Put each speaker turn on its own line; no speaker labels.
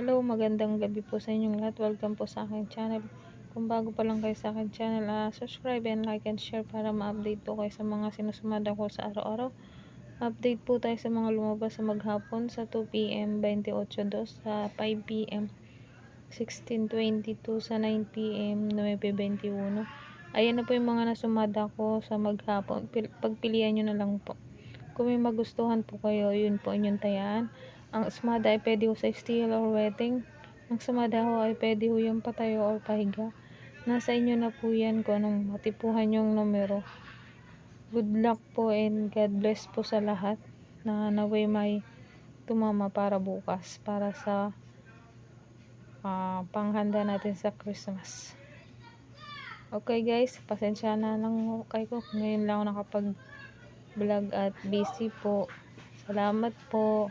Hello, magandang gabi po sa inyong lahat. Welcome po sa aking channel. Kung bago pa lang kayo sa aking channel, subscribe and like and share para ma-update po kayo sa mga sinusumada ko sa araw-araw. Update po tayo sa mga lumabas sa maghapon sa 2 p.m. 28:02, sa 5 p.m. 16:22, sa 9 p.m. 9:21. Ayan na po yung mga nasumada ko sa maghapon. Pagpilian nyo na lang po. Kung may magustuhan po kayo, yun po inyong tayaan. Ang sumada ay pwede ho sa steel or wedding. Ang sumada ho ay pwede ho yung patayo or pahiga. Nasa inyo na po yan kung anong matipuhan yung numero. Good luck po and God bless po sa lahat na naway may tumama para bukas, para sa panghanda natin sa Christmas. Okay guys, pasensya na lang ho kayo ngayon lang ako nakapag vlog at busy po. Salamat po.